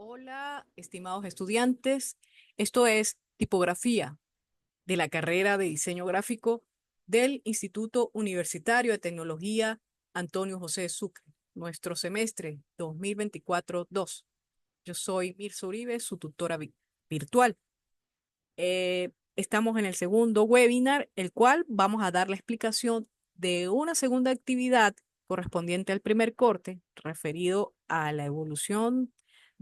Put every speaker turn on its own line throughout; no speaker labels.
Hola, estimados estudiantes. Esto es tipografía de la carrera de diseño gráfico del Instituto Universitario de Tecnología Antonio José Sucre, nuestro semestre 2024-2. Yo soy Mirza Uribe, su tutora virtual. Estamos en el segundo webinar, el cual vamos a dar la explicación de una segunda actividad correspondiente al primer corte, referido a la evolución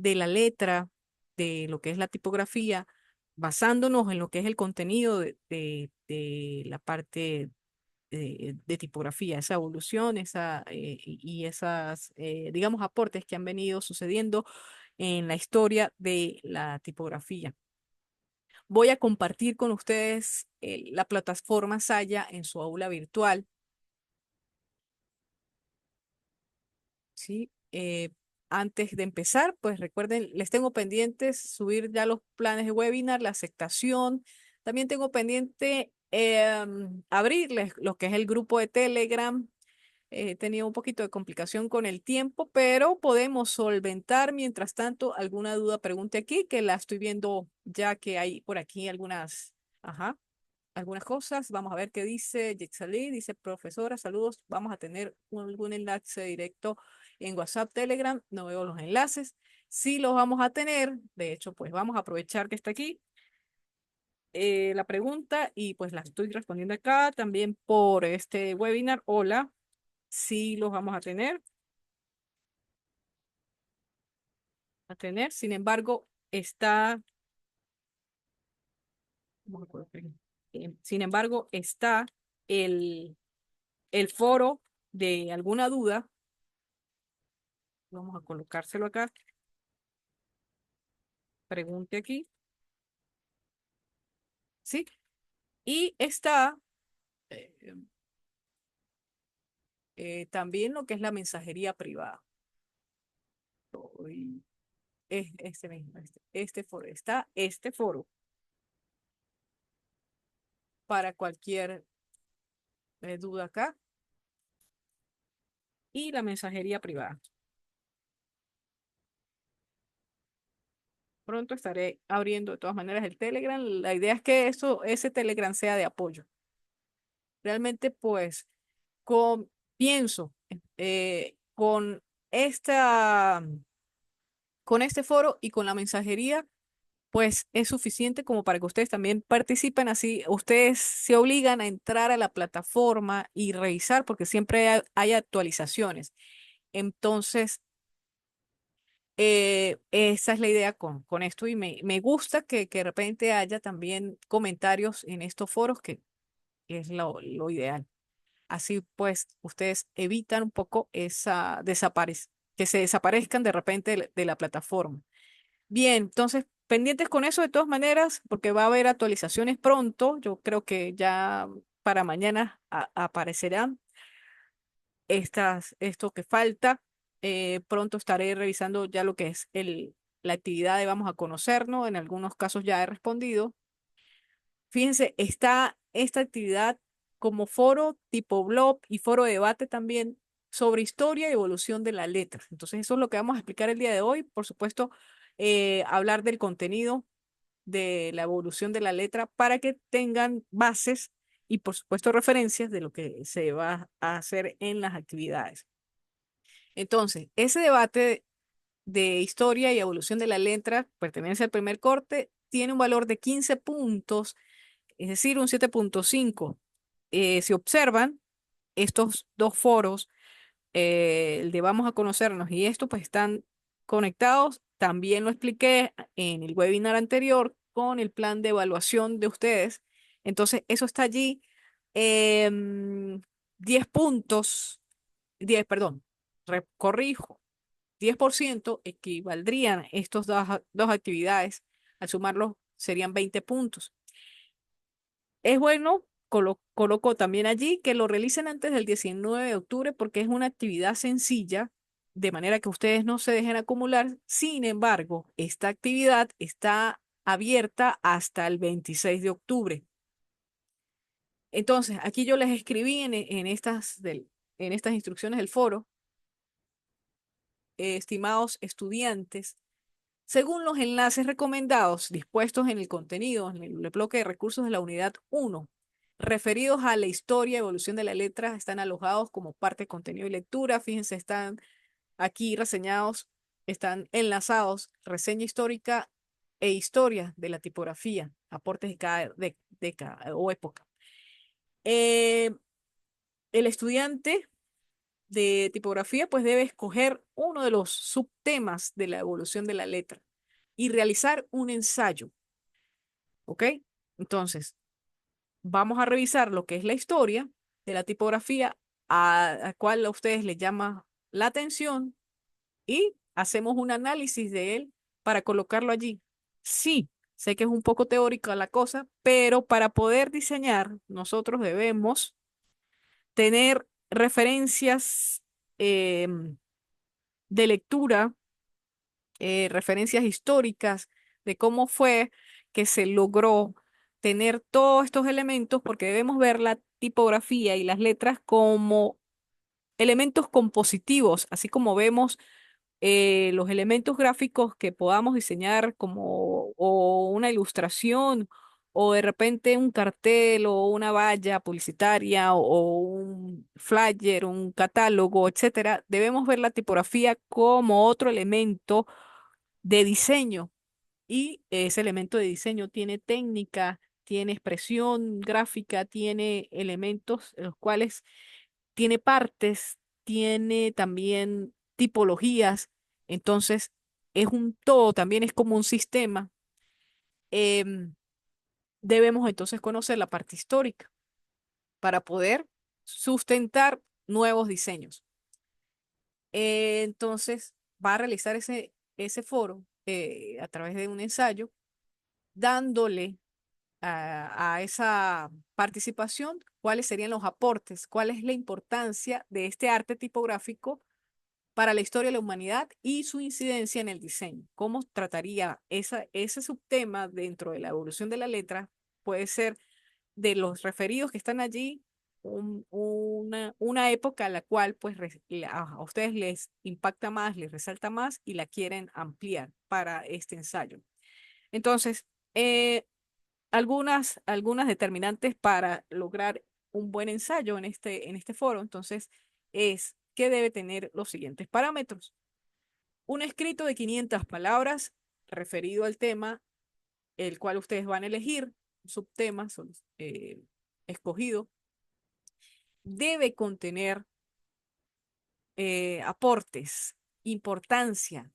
de la letra, de lo que es la tipografía, basándonos en lo que es el contenido de la parte de tipografía, esa evolución, y esas, digamos, aportes que han venido sucediendo en la historia de la tipografía. Voy a compartir con ustedes la plataforma Saya en su aula virtual, ¿sí? Antes de empezar, pues recuerden, les tengo pendientes subir ya los planes de webinar, la aceptación. También tengo pendiente abrirles lo que es el grupo de Telegram. He tenido un poquito de complicación con el tiempo, pero podemos solventar. Mientras tanto, alguna duda, pregunte aquí, que la estoy viendo ya que hay por aquí ajá, algunas cosas. Vamos a ver qué dice Yexalí. Dice, profesora, saludos. Vamos a tener algún enlace directo en WhatsApp, Telegram. No veo los enlaces. Sí los vamos a tener. De hecho, pues vamos a aprovechar que está aquí la pregunta y pues la estoy respondiendo acá también por este webinar. Hola, sí los vamos a tener. Sin embargo, ¿cómo me acuerdo? Sin embargo, está el, el foro de alguna duda. Vamos a colocárselo acá. Pregunte aquí, ¿sí? Y está eh, también lo que es la mensajería privada. Uy, es este mismo, este foro. Está este foro para cualquier duda acá y la mensajería privada. Pronto estaré abriendo de todas maneras el Telegram. La idea es que ese Telegram sea de apoyo. Realmente, pues, pienso con esta, con este foro y con la mensajería, pues es suficiente como para que ustedes también participen así. Ustedes se obligan a entrar a la plataforma y revisar porque siempre hay actualizaciones. Entonces, esa es la idea con esto y me gusta que de repente haya también comentarios en estos foros que es lo ideal. Así pues, ustedes evitan un poco que se desaparezcan de repente de la plataforma. Bien, entonces, pendientes con eso de todas maneras, porque va a haber actualizaciones pronto. Yo creo que ya para mañana aparecerán esto que falta. Pronto estaré revisando ya lo que es la actividad de vamos a conocernos. En algunos casos ya he respondido. Fíjense, está esta actividad como foro tipo blog y foro de debate también sobre historia y evolución de la letra. Entonces, eso es lo que vamos a explicar el día de hoy. Por supuesto, hablar del contenido de la evolución de la letra para que tengan bases y, por supuesto, referencias de lo que se va a hacer en las actividades. Entonces, ese debate de historia y evolución de la letra pertenece al primer corte, tiene un valor de 15 puntos, es decir, un 7,5. Si observan, estos dos foros, el de vamos a conocernos y esto, pues están conectados. También lo expliqué en el webinar anterior con el plan de evaluación de ustedes. Entonces, eso está allí. Em, 10 puntos, 10, perdón, corrijo, 10% equivaldrían estos dos actividades. Al sumarlos serían 20 puntos. Es bueno, coloco también allí que lo realicen antes del 19 de octubre porque es una actividad sencilla, de manera que ustedes no se dejen acumular. Sin embargo, esta actividad está abierta hasta el 26 de octubre. Entonces, aquí yo les escribí en estas instrucciones del foro, estimados estudiantes, según los enlaces recomendados dispuestos en el contenido, en el bloque de recursos de la unidad 1, referidos a la historia y evolución de la letra, están alojados como parte de contenido y lectura. Fíjense, están aquí reseñados, están enlazados, reseña histórica e historia de la tipografía, aportes de cada década o época. Eh, el estudiante de tipografía pues debe escoger uno de los subtemas de la evolución de la letra y realizar un ensayo, ¿ok? Entonces, vamos a revisar lo que es la historia de la tipografía, a cuál a ustedes les llama la atención y hacemos un análisis de él para colocarlo allí. Sí, sé que es un poco teórica la cosa, pero para poder diseñar, nosotros debemos tener referencias de lectura, referencias históricas de cómo fue que se logró tener todos estos elementos, porque debemos ver la tipografía y las letras como elementos compositivos, así como vemos los elementos gráficos que podamos diseñar como o una ilustración o de repente un cartel o una valla publicitaria o un flyer, un catálogo, etcétera, debemos ver la tipografía como otro elemento de diseño y ese elemento de diseño tiene técnica, tiene expresión gráfica, tiene elementos en los cuales tiene partes, tiene también tipologías, entonces es un todo, también es como un sistema. Em, Debemos entonces conocer la parte histórica para poder sustentar nuevos diseños. Entonces va a realizar ese foro a través de un ensayo, dándole a esa participación cuáles serían los aportes, cuál es la importancia de este arte tipográfico para la historia de la humanidad y su incidencia en el diseño. ¿Cómo trataría ese subtema dentro de la evolución de la letra? Puede ser de los referidos que están allí, una época a la cual pues a ustedes les impacta más, les resalta más y la quieren ampliar para este ensayo. Entonces, eh, algunas determinantes para lograr un buen ensayo en este foro, entonces, es que debe tener los siguientes parámetros. Un escrito de 500 palabras referido al tema, el cual ustedes van a elegir, subtemas escogido, debe contener aportes, importancia,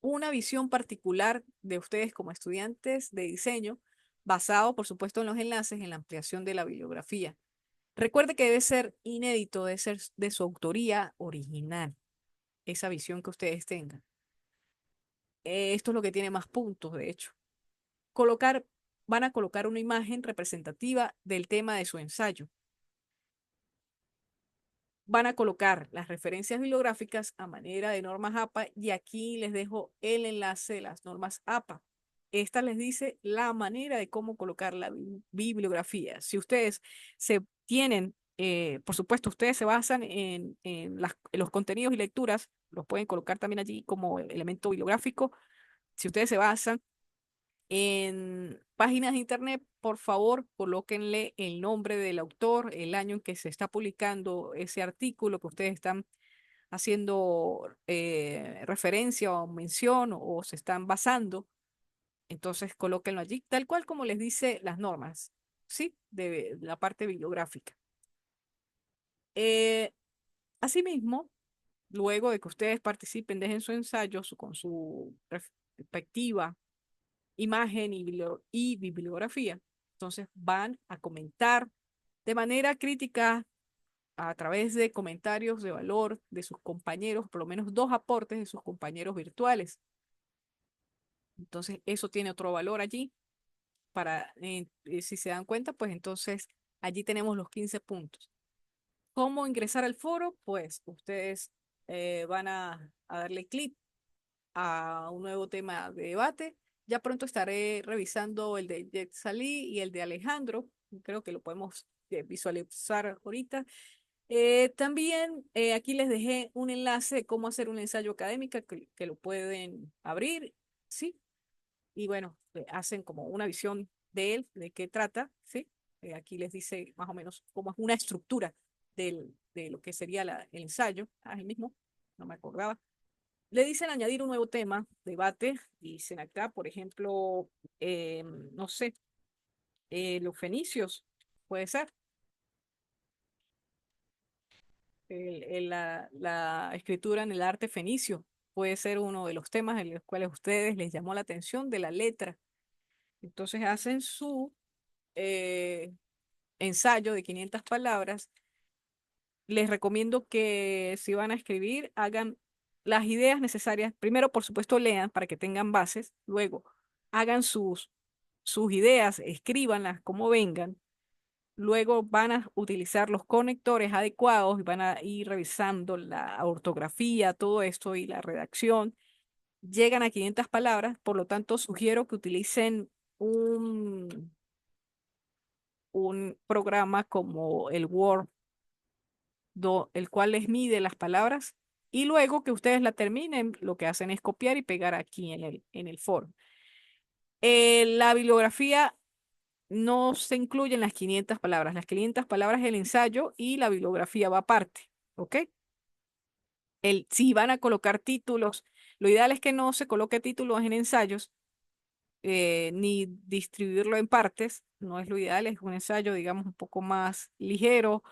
una visión particular de ustedes como estudiantes de diseño, basado, por supuesto, en los enlaces, en la ampliación de la bibliografía. Recuerde que debe ser inédito, debe ser de su autoría original, esa visión que ustedes tengan. Esto es lo que tiene más puntos, de hecho. Colocar, van a colocar una imagen representativa del tema de su ensayo. Van a colocar las referencias bibliográficas a manera de normas APA y aquí les dejo el enlace de las normas APA. Esta les dice la manera de cómo colocar la bibliografía. Si ustedes se tienen, por supuesto, ustedes se basan en los contenidos y lecturas, los pueden colocar también allí como elemento bibliográfico. Si ustedes se basan en páginas de internet, por favor, colóquenle el nombre del autor, el año en que se está publicando ese artículo que ustedes están haciendo referencia o mención o se están basando. Entonces, colóquenlo allí, tal cual como les dice las normas, ¿sí? De la parte bibliográfica. Eh, Asimismo, luego de que ustedes participen, dejen su ensayo con su respectiva imagen y bibliografía. Entonces van a comentar de manera crítica a través de comentarios de valor de sus compañeros, por lo menos dos aportes de sus compañeros virtuales. Entonces eso tiene otro valor allí para, si se dan cuenta, pues entonces allí tenemos los 15 puntos. ¿Cómo ingresar al foro? Pues ustedes van a darle clic a un nuevo tema de debate. Ya pronto estaré revisando el de Jet Salí y el de Alejandro. Creo que lo podemos visualizar ahorita. También aquí les dejé un enlace de cómo hacer un ensayo académico que lo pueden abrir ¿sí? Y bueno, hacen como una visión de él, de qué trata, ¿sí? Aquí les dice más o menos cómo es una estructura de lo que sería el ensayo. Ah, es el mismo, no me acordaba. Le dicen añadir un nuevo tema, debate, y dicen acá, por ejemplo, no sé, los fenicios, puede ser, la escritura en el arte fenicio, puede ser uno de los temas en los cuales a ustedes les llamó la atención de la letra. Entonces hacen su eh, ensayo de 500 palabras. Les recomiendo que si van a escribir, hagan las ideas necesarias. Primero, por supuesto, lean para que tengan bases. Luego, hagan sus ideas, escríbanlas como vengan. Luego van a utilizar los conectores adecuados y van a ir revisando la ortografía, todo esto y la redacción. Llegan a 500 palabras, por lo tanto, sugiero que utilicen un, un programa como el Word, el cual les mide las palabras y luego que ustedes la terminen, lo que hacen es copiar y pegar aquí en el foro. La bibliografía no se incluye en las 500 palabras. Las 500 palabras es el ensayo y la bibliografía va aparte, ¿ok? Si van a colocar títulos, lo ideal es que no se coloque títulos en ensayos, ni distribuirlo en partes, no es lo ideal, es un ensayo, digamos, un poco más ligero,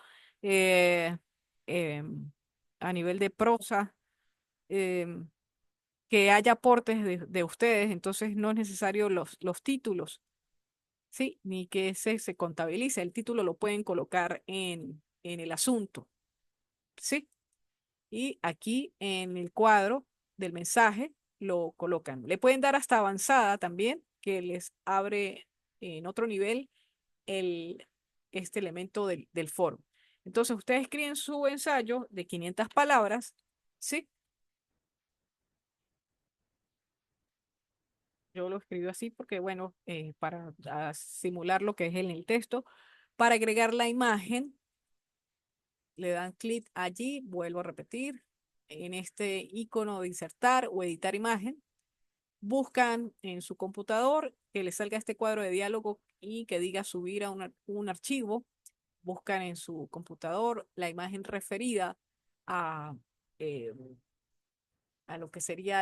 eh, em, a nivel de prosa, em, que haya aportes de ustedes, entonces no es necesario los títulos, ¿sí? Ni que se contabilice, el título lo pueden colocar en el asunto, ¿sí? Y aquí en el cuadro del mensaje lo colocan. Le pueden dar hasta avanzada también, que les abre en otro nivel el, este elemento del foro. Entonces, ustedes escriben su ensayo de 500 palabras, ¿sí? Yo lo escribo así porque, bueno, para simular lo que es en el texto, para agregar la imagen, le dan clic allí, vuelvo a repetir, en este icono de insertar o editar imagen, buscan en su computador que les salga este cuadro de diálogo y que diga subir a un archivo, buscan en su computador la imagen referida a, eh, a lo que sería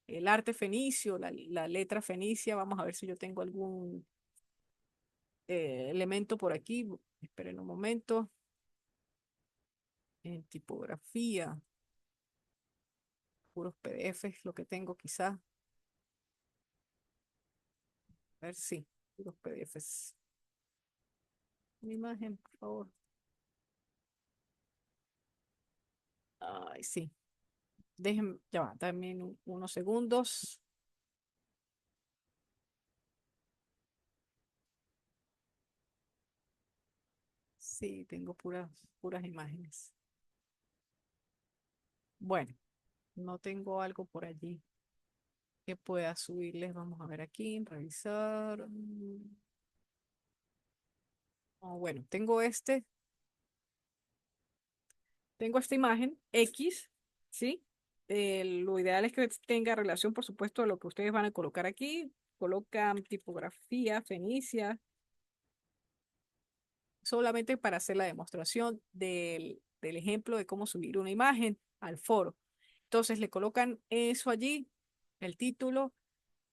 el arte fenicio, la letra fenicia. Vamos a ver si yo tengo algún elemento por aquí. Esperen un momento. En tipografía, puros PDFs, lo que tengo quizás. A ver si, puros PDFs. Una imagen, por favor. Ay, sí. Déjenme, ya va, también unos segundos. Sí, tengo puras imágenes. Bueno, no tengo algo por allí que pueda subirles. Vamos a ver aquí, revisar. Oh, bueno, tengo esta imagen X, ¿sí? Lo ideal es que tenga relación, por supuesto, a lo que ustedes van a colocar aquí. Colocan tipografía, fenicia, solamente para hacer la demostración del ejemplo de cómo subir una imagen al foro. Entonces le colocan eso allí, el título.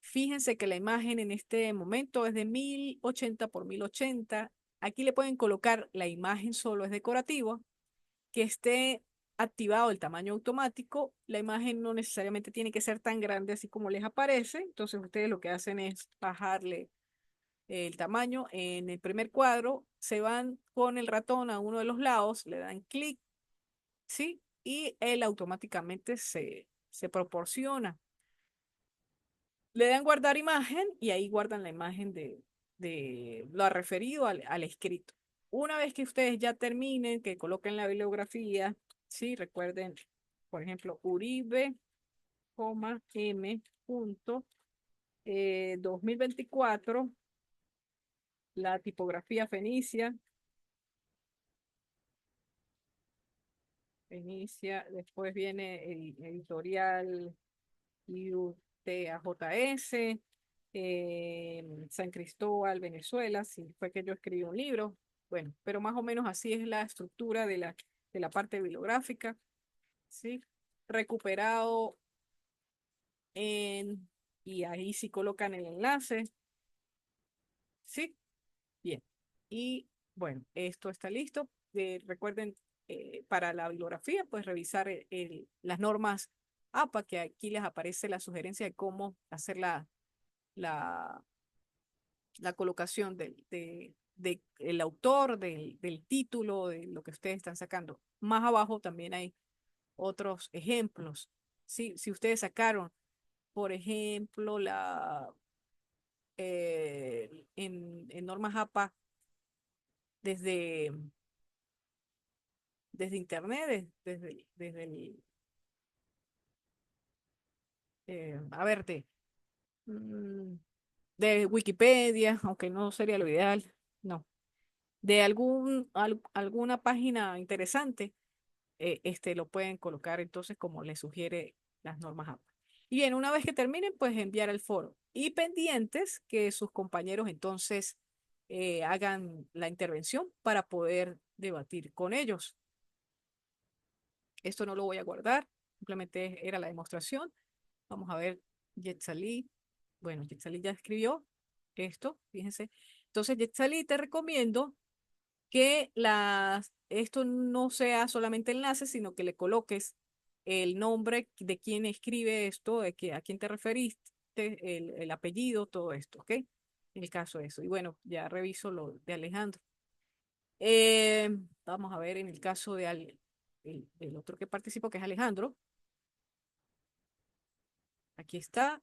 Fíjense que la imagen en este momento es de 1080 por 1080. Aquí le pueden colocar la imagen solo es decorativo, que esté activado el tamaño automático. La imagen no necesariamente tiene que ser tan grande así como les aparece. Entonces ustedes lo que hacen es bajarle el tamaño. En el primer cuadro se van con el ratón a uno de los lados, le dan clic, ¿sí? Y él automáticamente se proporciona. Le dan guardar imagen y ahí guardan la imagen de lo referido al escrito. Una vez que ustedes ya terminen, que coloquen la bibliografía, ¿sí? Recuerden, por ejemplo, Uribe, M. 2024, la tipografía fenicia, después viene el editorial UTAJS, San Cristóbal, Venezuela, si fue que yo escribí un libro. Bueno, pero más o menos así es la estructura de la parte bibliográfica, ¿sí? Recuperado en, y ahí sí colocan el enlace, ¿sí? Bien. Y bueno, esto está listo. Recuerden, para la bibliografía, pues revisar las normas APA, que aquí les aparece la sugerencia de cómo hacer la, la colocación de el autor, del título, de lo que ustedes están sacando. Más abajo también hay otros ejemplos. ¿Sí? Si ustedes sacaron, por ejemplo, en normas APA desde, desde internet, desde a ver, mm, de Wikipedia, aunque no sería lo ideal, no, de alguna página interesante, lo pueden colocar entonces como les sugiere las normas APA. Y bien, una vez que terminen, pues enviar al foro. Y pendientes que sus compañeros entonces hagan la intervención para poder debatir con ellos. Esto no lo voy a guardar, simplemente era la demostración. Vamos a ver, Yetzalí. Bueno, Yetzalí ya escribió esto, fíjense. Entonces, Yetzalí, te recomiendo que esto no sea solamente enlace, sino que le coloques el nombre de quien escribe esto, a quién te referiste, el apellido, todo esto, ¿ok? En el caso de eso. Y bueno, ya reviso lo de Alejandro. Eh, Vamos a ver en el caso el otro que participó, que es Alejandro. Aquí está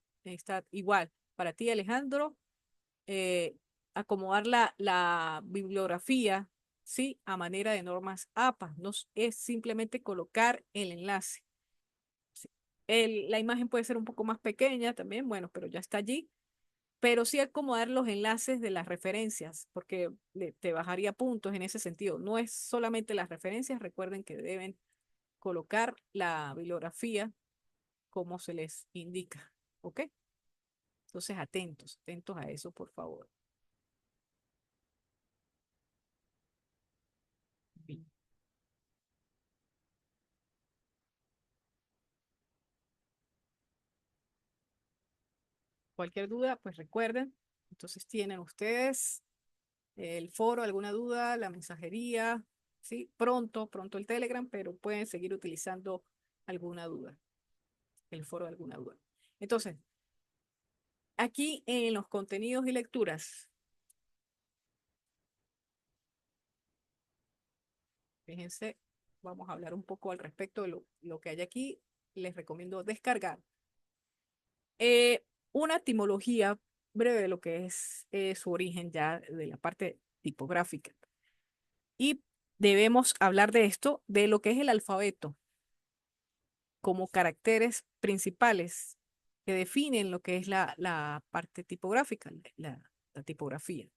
igual. Para ti, Alejandro, eh, acomodar la bibliografía, ¿sí? A manera de normas APA. No es simplemente colocar el enlace. ¿Sí? La imagen puede ser un poco más pequeña también, bueno, pero ya está allí. Pero sí acomodar los enlaces de las referencias, porque te bajaría puntos en ese sentido. No es solamente las referencias, recuerden que deben colocar la bibliografía como se les indica, ¿ok? Entonces, atentos a eso, por favor. Bien. Cualquier duda, pues recuerden. Entonces, tienen ustedes el foro, alguna duda, la mensajería, ¿sí? Pronto el Telegram, pero pueden seguir utilizando alguna duda, el foro, alguna duda. Entonces, aquí en los contenidos y lecturas, fíjense, vamos a hablar un poco al respecto de lo que hay aquí. Les recomiendo descargar eh, una etimología breve de lo que es su origen ya de la parte tipográfica. Y debemos hablar de esto, de lo que es el alfabeto, como caracteres principales que definen lo que es la parte tipográfica, la tipografía.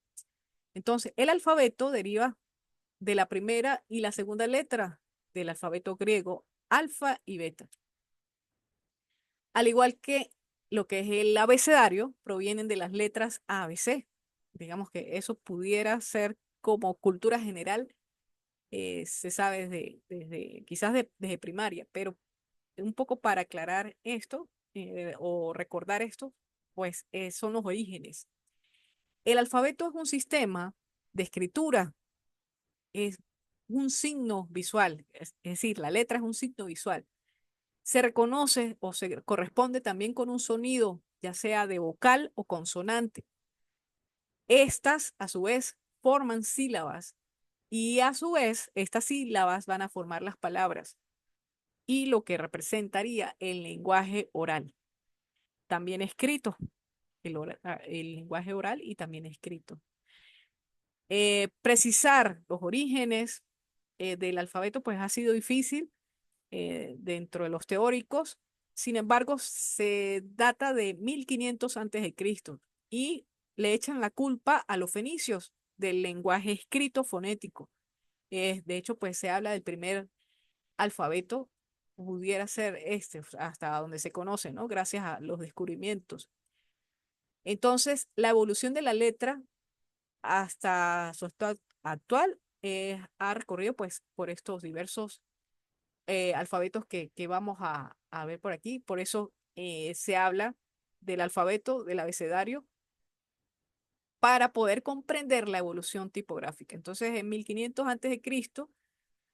Entonces, el alfabeto deriva de la primera y la segunda letra del alfabeto griego, alfa y beta. Al igual que lo que es el abecedario, provienen de las letras A, B, C. Digamos que eso pudiera ser como cultura general, se sabe quizás desde primaria, pero un poco para aclarar esto o recordar esto, pues son los orígenes. El alfabeto es un sistema de escritura, es un signo visual, es decir, la letra es un signo visual. Se reconoce o se corresponde también con un sonido, ya sea de vocal o consonante. Estas, a su vez, forman sílabas y a su vez, estas sílabas van a formar las palabras y lo que representaría el lenguaje oral, también escrito, el lenguaje oral y también escrito. Precisar los orígenes del alfabeto pues ha sido difícil dentro de los teóricos. Sin embargo, se data de 1500 antes de Cristo y le echan la culpa a los fenicios del lenguaje escrito fonético. De hecho, pues se habla del primer alfabeto pudiera ser este, hasta donde se conoce, ¿no? Gracias a los descubrimientos. Entonces, la evolución de la letra hasta su estado actual ha recorrido pues por estos diversos alfabetos que vamos a ver por aquí. Por eso se habla del alfabeto, del abecedario, para poder comprender la evolución tipográfica. Entonces, en 1500 antes de Cristo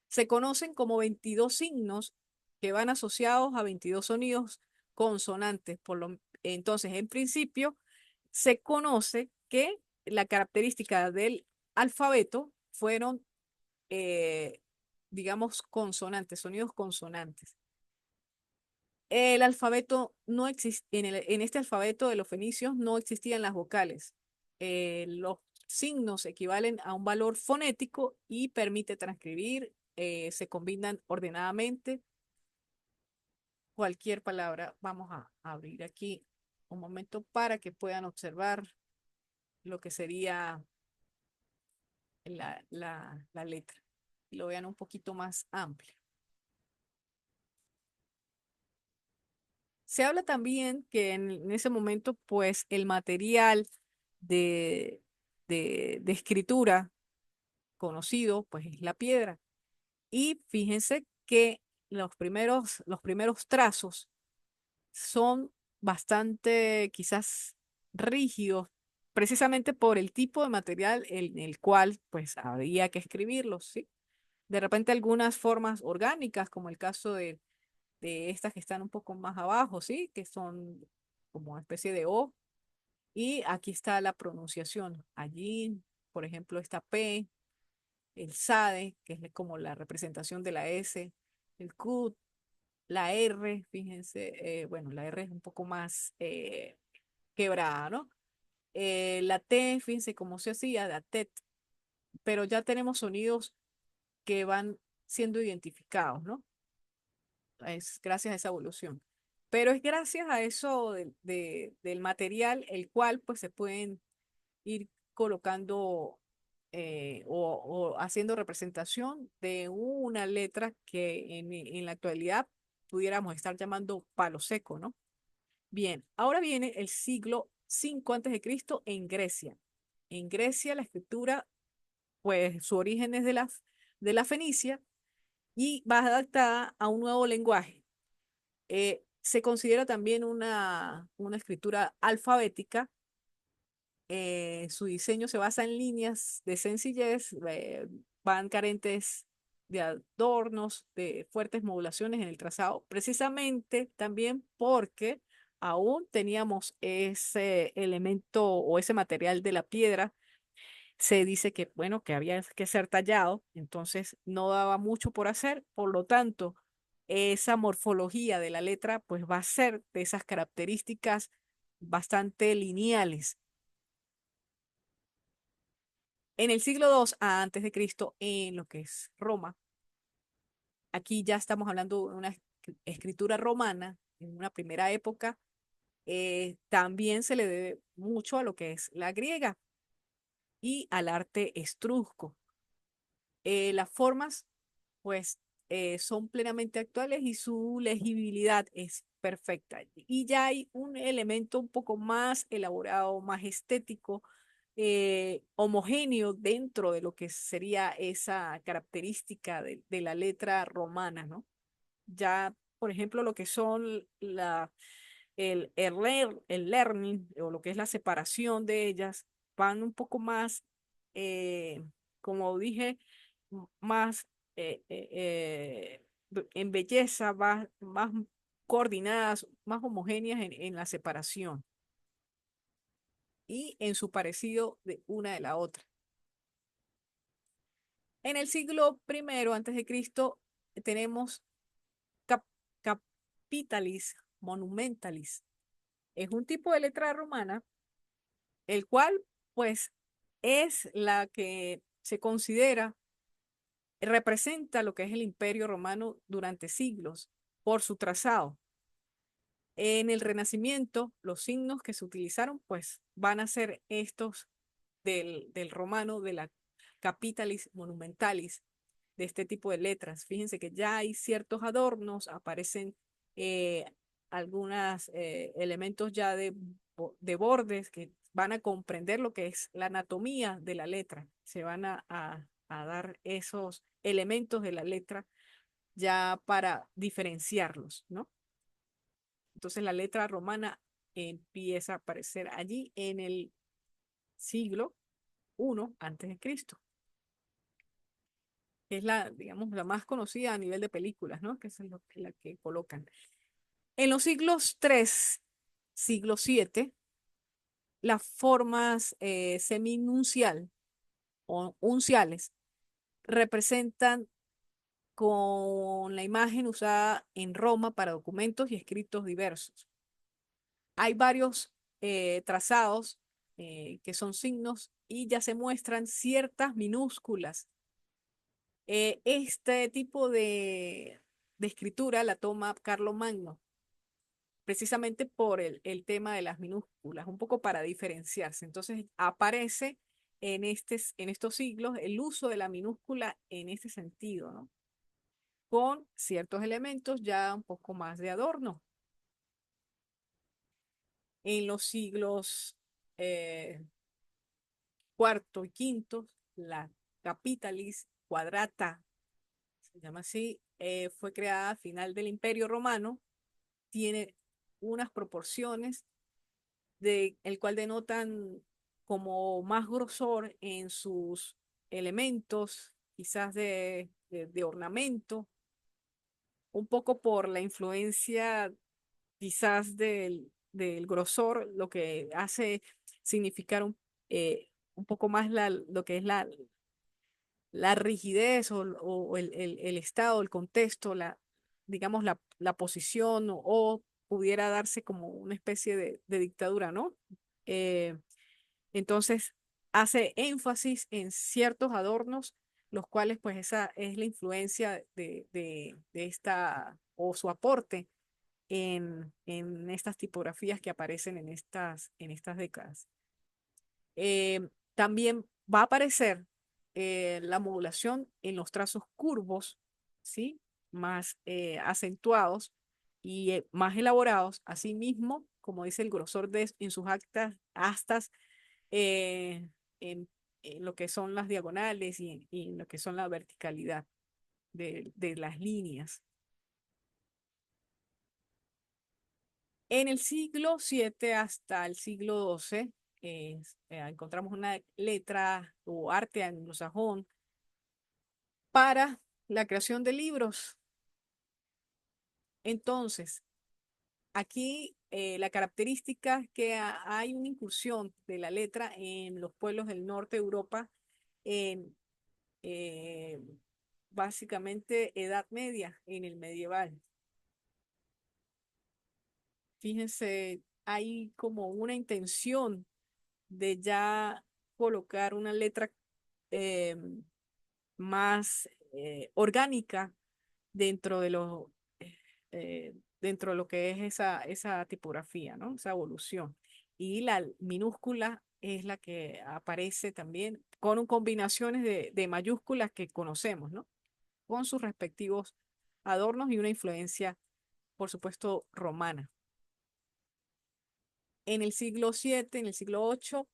se conocen como 22 signos que van asociados a 22 sonidos consonantes. Entonces, en principio, se conoce que la característica del alfabeto fueron, eh, digamos, consonantes, sonidos consonantes. El alfabeto no existe, en este alfabeto de los fenicios no existían las vocales. Los signos equivalen a un valor fonético y permite transcribir, se combinan ordenadamente cualquier palabra. Vamos a abrir aquí un momento para que puedan observar lo que sería la letra y lo vean un poquito más amplio. Se habla también que en ese momento, pues, el material de, de escritura conocido, pues, es la piedra. Y fíjense que los primeros trazos son bastante, quizás, rígidos, precisamente por el tipo de material en el cual, pues, había que escribirlos, ¿sí? De repente algunas formas orgánicas, como el caso de estas que están un poco más abajo, ¿sí? Que son como una especie de O. Y aquí está la pronunciación. Allí, por ejemplo, está P, el SADE, que es como la representación de la S, el Q, la R, fíjense, bueno, la R es un poco más quebrada, ¿no? La T, fíjense cómo se hacía, la TET, pero ya tenemos sonidos que van siendo identificados, ¿no? Es gracias a esa evolución. Pero es gracias a eso del material, el cual pues se pueden ir colocando o haciendo representación de una letra que en la actualidad pudiéramos estar llamando palo seco, ¿no? Bien, ahora viene el siglo 5 antes de Cristo en Grecia. En Grecia la escritura, pues su origen es de la fenicia y va adaptada a un nuevo lenguaje. Se considera también una escritura alfabética. Su diseño se basa en líneas de sencillez, van carentes de adornos, de fuertes modulaciones en el trazado, precisamente también porque aún teníamos ese elemento o ese material de la piedra. Se dice que, bueno, que había que ser tallado, entonces no daba mucho por hacer, por lo tanto, esa morfología de la letra pues va a ser de esas características bastante lineales. En el siglo II antes de Cristo, en lo que es Roma, aquí ya estamos hablando de una escritura romana, en una primera época, también se le debe mucho a lo que es la griega y al arte estrusco. Las formas, pues, son plenamente actuales y su legibilidad es perfecta. Y ya hay un elemento un poco más elaborado, más estético, homogéneo dentro de lo que sería esa característica de la letra romana, ¿no? Ya, por ejemplo, lo que son el learning o lo que es la separación de ellas, van un poco más, como dije, más en belleza, más coordinadas, más homogéneas en la separación y en su parecido de una de la otra. En el siglo primero antes de Cristo tenemos cap- capitalis monumentalis. Es un tipo de letra romana, el cual pues es la que se considera, representa lo que es el Imperio Romano durante siglos por su trazado. En el Renacimiento, los signos que se utilizaron pues van a ser estos del romano, de la Capitalis Monumentalis. de este tipo de letras. Fíjense que ya hay ciertos adornos, aparecen eh, algunos elementos ya de bordes que van a comprender lo que es la anatomía de la letra. Se van a dar esos elementos de la letra ya para diferenciarlos, ¿no? Entonces la letra romana empieza a aparecer allí en el siglo I antes de Cristo, que es la, digamos, la más conocida a nivel de películas, ¿no? Que es la que colocan. En los siglos III, siglo VII, las formas seminuncial o unciales representan con la imagen usada en Roma para documentos y escritos diversos. Hay varios trazados que son signos y ya se muestran ciertas minúsculas. Este tipo de escritura la toma Carlomagno, precisamente por el tema de las minúsculas, un poco para diferenciarse. Entonces aparece en estos siglos el uso de la minúscula en este sentido, ¿no? Con ciertos elementos ya un poco más de adorno. En los siglos eh, cuarto y quinto, la Capitalis Quadrata, se llama así, fue creada a final del Imperio Romano, tiene unas proporciones de el cual denotan como más grosor en sus elementos, quizás de ornamento, un poco por la influencia quizás del grosor, lo que hace significar un poco más lo que es la rigidez o el estado, el contexto, digamos, la posición o pudiera darse como una especie de dictadura, ¿no? Eh, entonces, hace énfasis en ciertos adornos, los cuales pues esa es la influencia de esta o su aporte en estas tipografías que aparecen en estas décadas. También va a aparecer la modulación en los trazos curvos, ¿sí? Más acentuados y más elaborados, asimismo, como dice el grosor en sus astas, eh, en, en lo que son las diagonales y en lo que son la verticalidad de las líneas. En el siglo VII hasta el siglo XII encontramos una letra o arte anglosajón para la creación de libros. Entonces, aquí la característica es que hay una incursión de la letra en los pueblos del norte de Europa en eh, básicamente Edad Media, en el medieval. Fíjense, hay como una intención de ya colocar una letra eh, más orgánica dentro de dentro de lo que es esa tipografía, ¿no? Esa evolución. Y la minúscula es la que aparece también con combinaciones de mayúsculas que conocemos, ¿no? Con sus respectivos adornos y una influencia, por supuesto, romana. En el siglo VII, en el siglo VIII,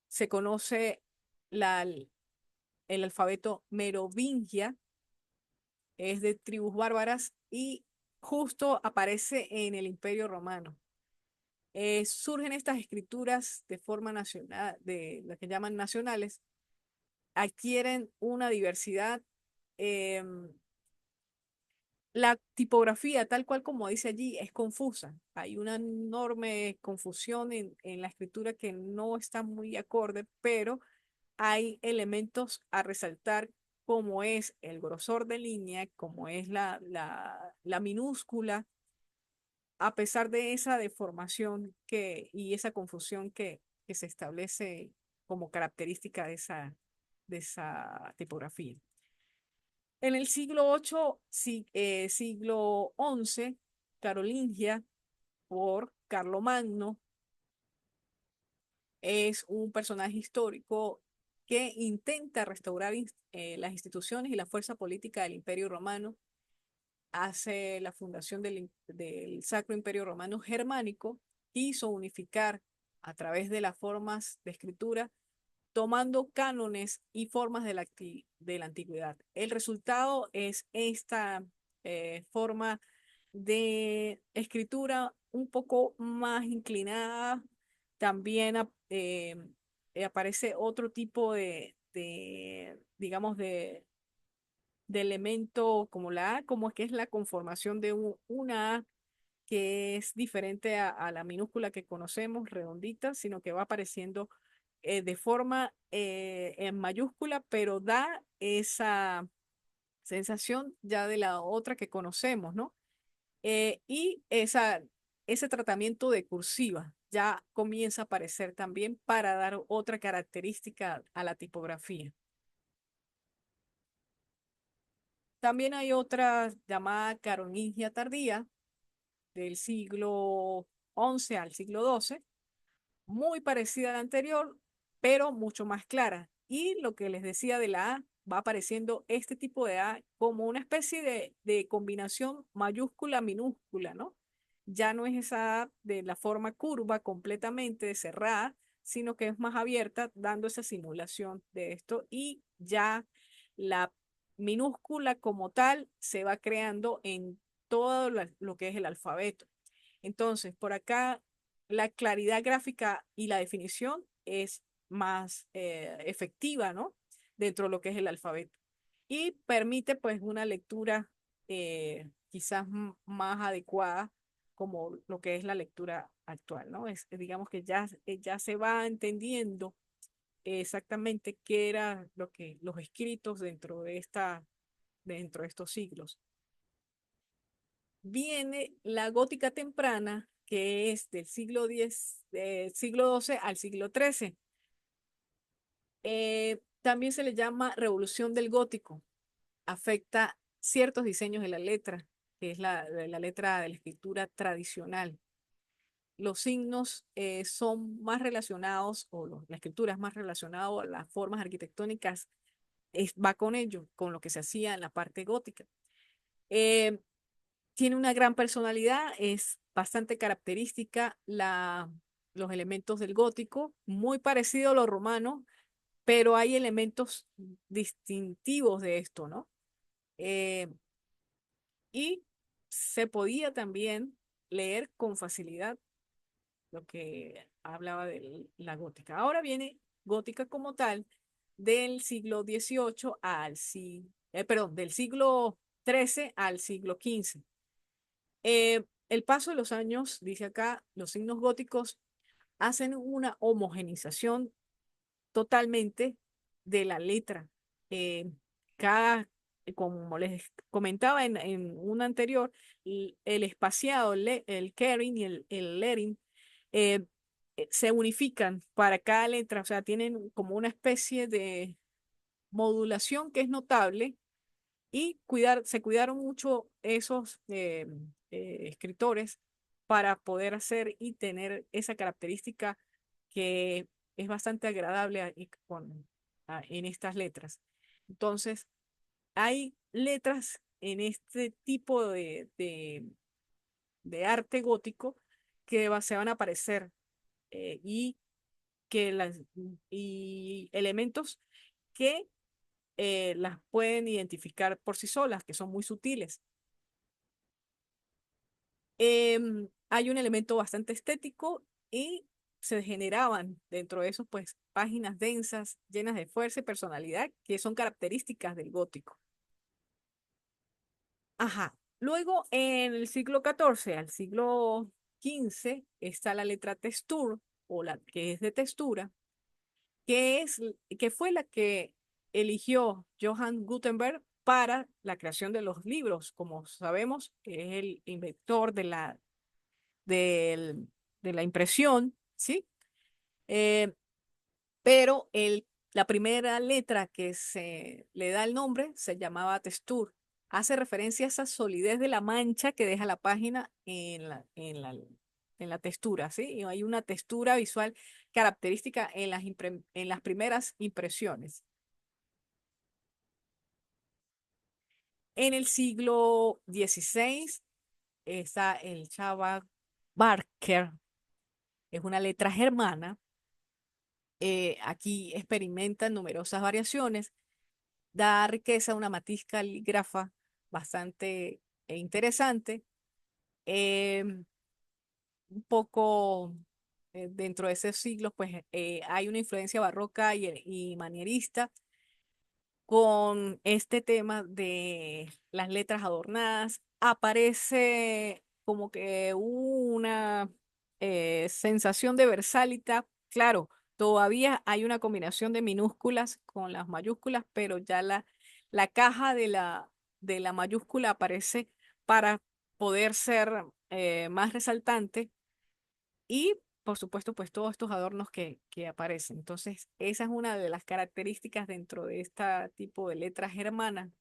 se conoce el alfabeto merovingia, es de tribus bárbaras y justo aparece en el Imperio Romano. Surgen estas escrituras de forma nacional, de las que llaman nacionales, adquieren una diversidad. La tipografía, tal cual como dice allí, es confusa. Hay una enorme confusión en la escritura que no está muy acorde, pero hay elementos a resaltar como es el grosor de línea, como es la minúscula, a pesar de esa deformación y esa confusión que se establece como característica de esa tipografía. En el siglo VIII, siglo XI, Carolingia por Carlomagno es un personaje histórico que intenta restaurar las instituciones y la fuerza política del Imperio Romano. Hace la fundación del Sacro Imperio Romano Germánico, quiso unificar a través de las formas de escritura, tomando cánones y formas de la antigüedad. El resultado es esta forma de escritura un poco más inclinada. También aparece otro tipo digamos, de elemento como la A, como que es la conformación de una A que es diferente a la minúscula que conocemos, redondita, sino que va apareciendo de forma en mayúscula, pero da esa sensación ya de la otra que conocemos, ¿no? Y ese tratamiento de cursiva ya comienza a aparecer también para dar otra característica a la tipografía. También hay otra llamada carolingia tardía del siglo XI al siglo XII, muy parecida a la anterior, pero mucho más clara. Y lo que les decía de la A, va apareciendo este tipo de A como una especie de combinación mayúscula-minúscula, ¿no? Ya no es esa A de la forma curva completamente cerrada, sino que es más abierta, dando esa simulación de esto y ya la minúscula como tal se va creando en todo lo que es el alfabeto. Entonces, por acá la claridad gráfica y la definición es más efectiva, ¿no? Dentro de lo que es el alfabeto. Y permite pues una lectura quizás más adecuada como lo que es la lectura actual, ¿no? Digamos que ya se va entendiendo exactamente qué era lo que los escritos dentro de estos siglos. Viene la gótica temprana, que es del siglo XII al siglo XIII. También se le llama revolución del gótico. Afecta ciertos diseños de la letra, que es la letra de la escritura tradicional. Los signos son más relacionados, la escritura es más relacionada a las formas arquitectónicas, va con ello, con lo que se hacía en la parte gótica. Eh, Tiene una gran personalidad, es bastante característica los elementos del gótico, muy parecido a lo romano, pero hay elementos distintivos de esto, ¿no? Eh, y se podía también leer con facilidad lo que hablaba de la gótica. Ahora viene gótica como tal del siglo XVIII perdón, del siglo XIII al siglo XV. El paso de los años, dice acá, los signos góticos hacen una homogenización totalmente de la letra. Eh, como les comentaba en una anterior, el espaciado, el carrying y el lettering eh, se unifican para cada letra, o sea, tienen como una especie de modulación que es notable y se cuidaron mucho esos escritores para poder hacer y tener esa característica que es bastante agradable en estas letras. Entonces, hay letras en este tipo de arte gótico que se van a aparecer y, y elementos que las pueden identificar por sí solas, que son muy sutiles. Hay un elemento bastante estético y se generaban dentro de eso, pues, páginas densas, llenas de fuerza y personalidad, que son características del gótico. Ajá. Luego, en el siglo XIV al siglo XV, está la letra textur, o la que es de textura, que fue la que eligió Johann Gutenberg para la creación de los libros. Como sabemos, es el inventor del- de la impresión, ¿sí? Eh, pero la primera letra que se le da el nombre se llamaba textur. Hace referencia a esa solidez de la mancha que deja la página en la textura, ¿sí? Y hay una textura visual característica en en las primeras impresiones. En el siglo XVI está el Chava Barker, es una letra germana. Aquí experimentan numerosas variaciones, da riqueza a una matiz calígrafa bastante interesante. Em, un poco dentro de esos siglos, pues hay una influencia barroca y manierista con este tema de las letras adornadas. Aparece como que una sensación de versalidad. Claro, todavía hay una combinación de minúsculas con las mayúsculas, pero ya la caja de de la mayúscula aparece para poder ser más resaltante y, por supuesto, pues todos estos adornos que aparecen. Entonces, esa es una de las características dentro de este tipo de letras germanas.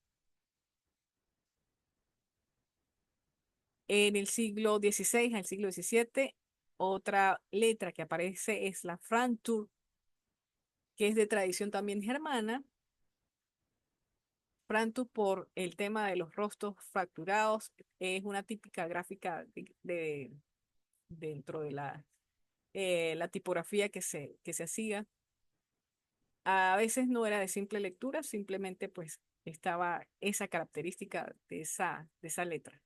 En el siglo XVI al siglo XVII, otra letra que aparece es la Fraktur, que es de tradición también germana. Fraktur por el tema de los rostros fracturados, es una típica gráfica dentro de la tipografía que se hacía. A veces no era de simple lectura, simplemente pues estaba esa característica de esa letra.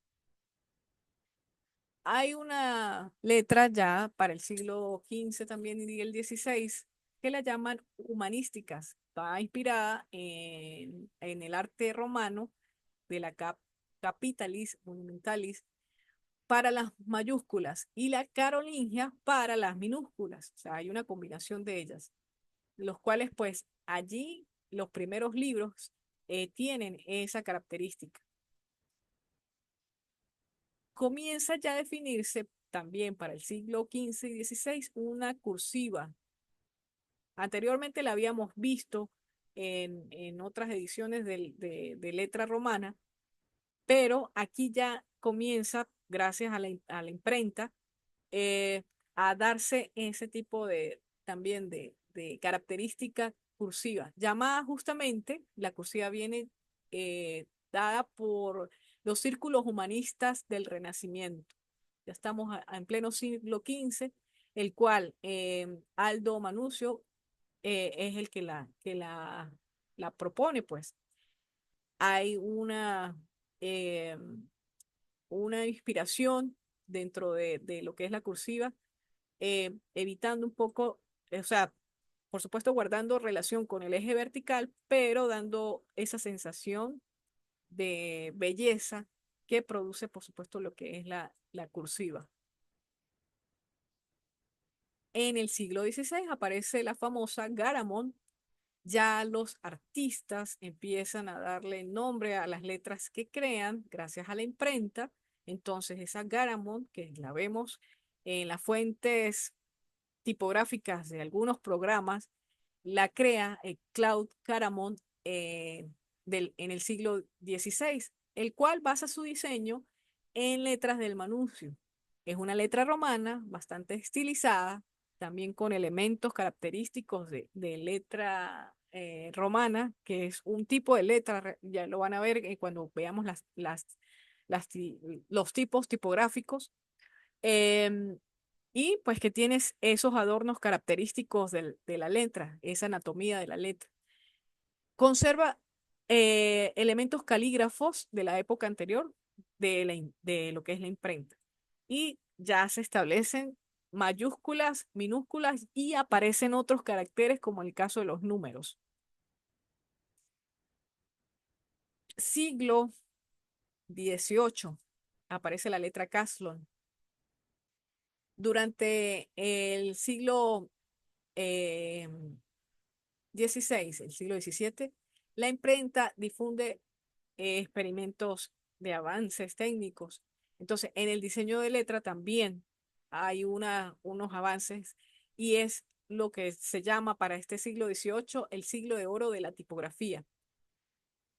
Hay una letra ya para el siglo XV también y el XVI que la llaman humanísticas. Está inspirada en el arte romano de la capitalis, monumentalis, para las mayúsculas y la carolingia para las minúsculas. O sea, hay una combinación de ellas, los cuales pues allí los primeros libros tienen esa característica. Comienza ya a definirse también para el siglo XV y XVI una cursiva. Anteriormente la habíamos visto en otras ediciones de letra romana, pero aquí ya comienza, gracias a a la imprenta, eh, a darse ese tipo de también de característica cursiva, llamada justamente, la cursiva viene dada por los círculos humanistas del Renacimiento. Ya estamos en pleno siglo XV, el cual Aldo Manuzio es el que la propone, pues. Hay eh, una inspiración dentro de lo que es la cursiva, evitando un poco, o sea, por supuesto guardando relación con el eje vertical, pero dando esa sensación de belleza que produce, por supuesto, lo que es la cursiva. En el siglo XVI aparece la famosa Garamond. Ya los artistas empiezan a darle nombre a las letras que crean gracias a la imprenta. Entonces, esa Garamond, que la vemos en las fuentes tipográficas de algunos programas, la crea Claude Garamond en el siglo XVI, el cual basa su diseño en letras del manusio. Es una letra romana bastante estilizada, también con elementos característicos de letra romana, que es un tipo de letra, ya lo van a ver cuando veamos los tipos tipográficos. Em, y pues que tienes esos adornos característicos de la letra, esa anatomía de la letra. Conserva elementos calígrafos de la época anterior de lo que es la imprenta. Y ya se establecen mayúsculas, minúsculas y aparecen otros caracteres como el caso de los números. Siglo XVIII aparece la letra Caslon. Durante el siglo eh, XVI, el siglo XVII, la imprenta difunde experimentos de avances técnicos. Entonces, en el diseño de letra también hay unos avances y es lo que se llama para este siglo XVIII el siglo de oro de la tipografía.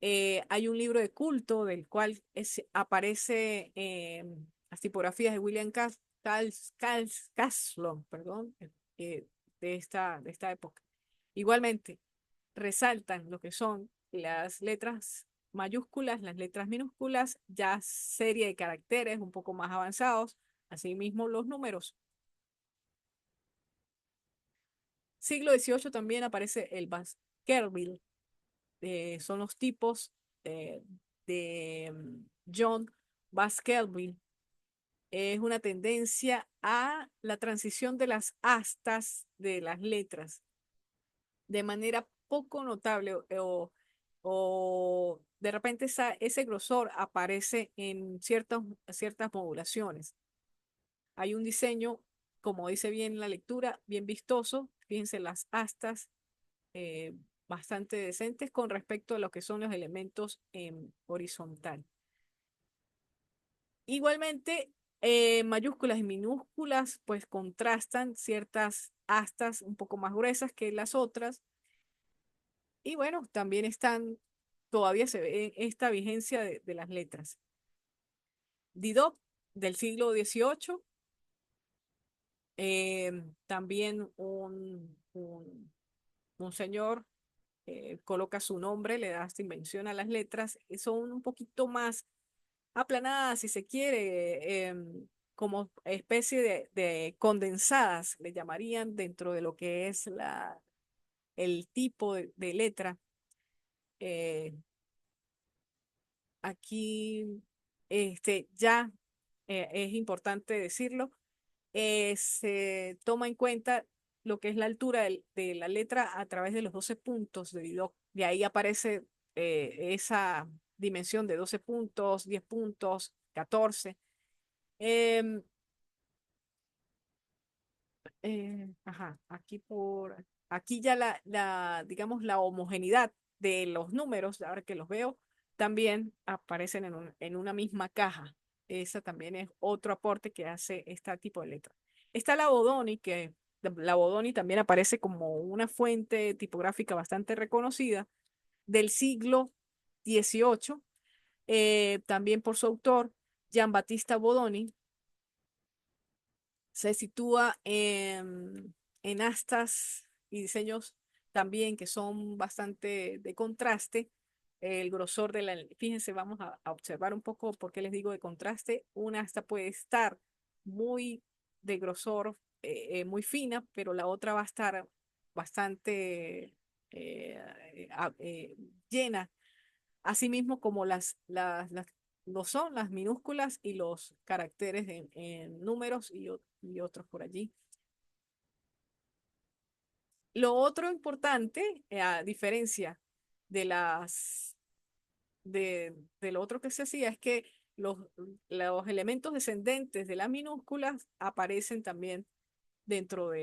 Hay un libro de culto del cual aparece las tipografías de William Caslon, perdón, de esta época. Igualmente, resaltan lo que son las letras mayúsculas, las letras minúsculas, ya serie de caracteres un poco más avanzados, asimismo los números. Siglo XVIII también aparece el Baskerville, son los tipos eh, de John Baskerville. Es una tendencia a la transición de las astas de las letras de manera poco notable o de repente ese grosor aparece en ciertas modulaciones. Hay un diseño, como dice bien la lectura, bien vistoso. Fíjense las astas eh, bastante decentes con respecto a lo que son los elementos en horizontal. Igualmente, mayúsculas y minúsculas pues contrastan ciertas astas un poco más gruesas que las otras. Y bueno, también todavía se ve esta vigencia de las letras. Didot del siglo XVIII, también un señor coloca su nombre, le da esta invención a las letras, son un poquito más aplanadas, si se quiere, como especie de condensadas, le llamarían dentro de lo que es el tipo de letra. Eh, Aquí ya es importante decirlo, se toma en cuenta lo que es la altura de la letra a través de los 12 puntos de Didot. De ahí aparece esa dimensión de 12 puntos, 10 puntos, 14. Em, ajá, aquí ya digamos, la homogeneidad de los números, ahora que los veo, también aparecen en una misma caja. Esa también es otro aporte que hace este tipo de letra. Está la Bodoni, que la Bodoni también aparece como una fuente tipográfica bastante reconocida del siglo XVIII, también por su autor, Gian Battista Bodoni. Se sitúa en astas y diseños también que son bastante de contraste. El grosor fíjense, vamos a observar un poco por qué les digo de contraste. Una asta puede estar muy de grosor, muy fina, pero la otra va a estar bastante llena, asimismo como lo son las minúsculas y los caracteres en números y otros por allí. Lo otro importante, a diferencia de de lo otro que se hacía, es que los elementos descendentes de las minúsculas aparecen también dentro o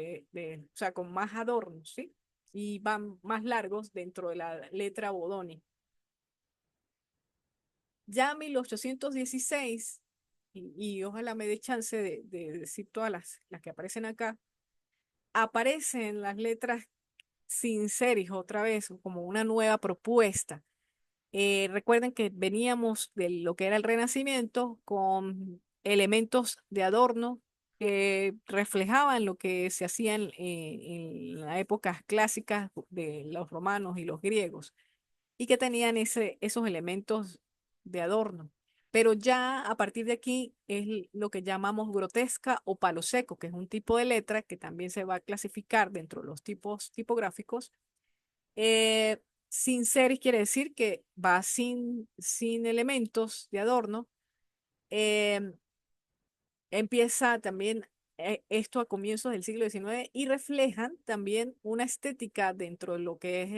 sea, con más adornos, ¿sí? Y van más largos dentro de la letra Bodoni. Ya 1816, y ojalá me dé chance de decir todas las que aparecen acá, aparecen las letras sin series otra vez, como una nueva propuesta. Recuerden que veníamos de lo que era el Renacimiento con elementos de adorno que reflejaban lo que se hacía en las épocas clásicas de los romanos y los griegos y que tenían esos elementos de adorno. Pero ya a partir de aquí es lo que llamamos grotesca o palo seco, que es un tipo de letra que también se va a clasificar dentro de los tipos tipográficos. Sin series quiere decir que va sin elementos de adorno. Em, Empieza también esto a comienzos del siglo XIX y reflejan también una estética dentro de lo que es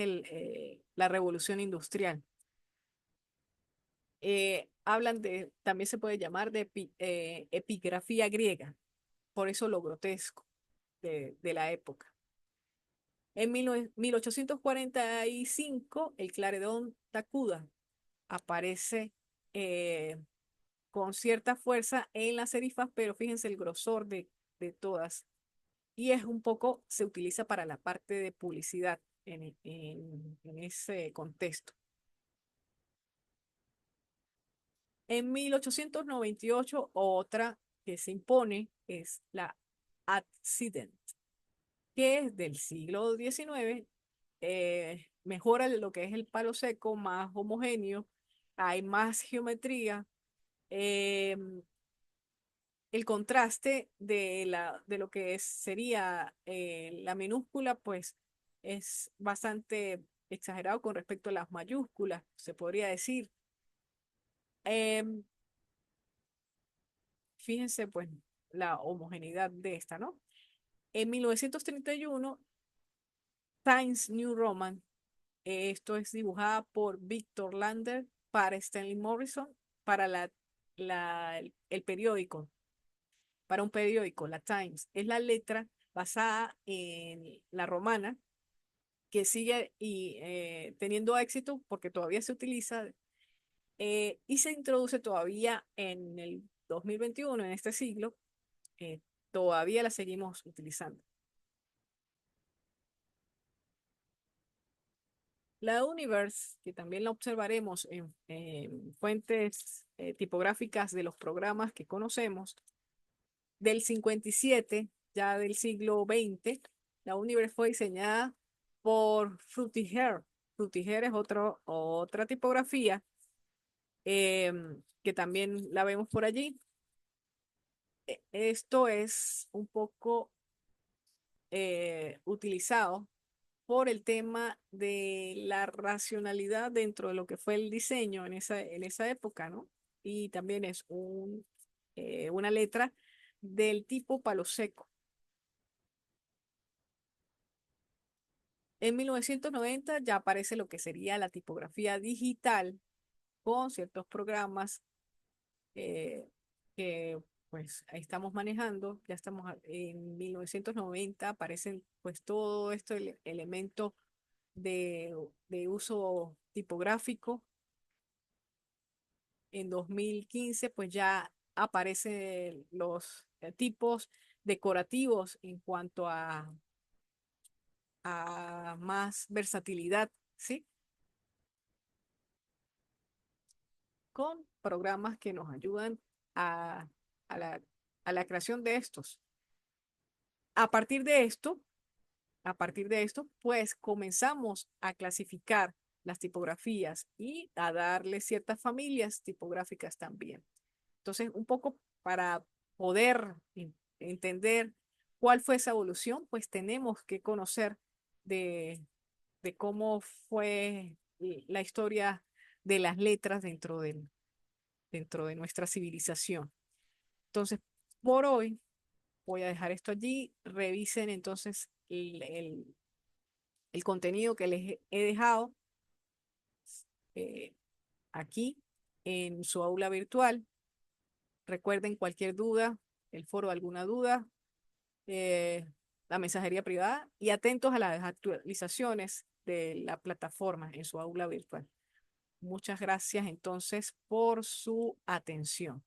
la revolución industrial. Hablan también se puede llamar de epigrafía griega, por eso lo grotesco de la época. En 1845, el claredón Takuda aparece eh, con cierta fuerza en las serifas, pero fíjense el grosor de todas. Y es un poco, se utiliza para la parte de publicidad en ese contexto. En 1898, otra que se impone es la Accident, que es del siglo XIX, mejora lo que es el palo seco, más homogéneo, hay más geometría. em, el contraste de lo que sería la minúscula, pues es bastante exagerado con respecto a las mayúsculas, se podría decir. Em, Fíjense, pues, la homogeneidad de esta, ¿no? En 1931, Times New Roman, esto es dibujada por Victor Lander para Stanley Morrison, para el periódico, para un periódico, la Times. Es la letra basada en la romana, que sigue teniendo éxito porque todavía se utiliza y se introduce todavía en el 2021, en este siglo, eh, todavía la seguimos utilizando. La Universe, que también la observaremos en fuentes tipográficas de los programas que conocemos, del 57, ya del siglo XX, la Universe fue diseñada por Frutiger. Frutiger es otra tipografía que también la vemos por allí. Esto es un poco utilizado por el tema de la racionalidad dentro de lo que fue el diseño en esa época, ¿no? Y también es una letra del tipo palo seco. En 1990 ya aparece lo que sería la tipografía digital con ciertos programas eh, que pues ahí estamos manejando. Ya estamos en 1990 aparecen pues todo esto, el elemento de uso tipográfico. En 2015 pues ya aparecen los tipos decorativos en cuanto a más versatilidad, ¿sí? Con programas que nos ayudan a, a la, a la creación de estos. A partir de esto, a partir de esto, pues comenzamos a clasificar las tipografías y a darle ciertas familias tipográficas también. Entonces, un poco para poder entender cuál fue esa evolución, pues tenemos que conocer de, de cómo fue la historia de las letras dentro de nuestra civilización. Entonces, por hoy voy a dejar esto allí. Revisen entonces el contenido que les he dejado eh, aquí en su aula virtual. Recuerden cualquier duda, el foro alguna duda, eh, la mensajería privada y atentos a las actualizaciones de la plataforma en su aula virtual. Muchas gracias entonces por su atención.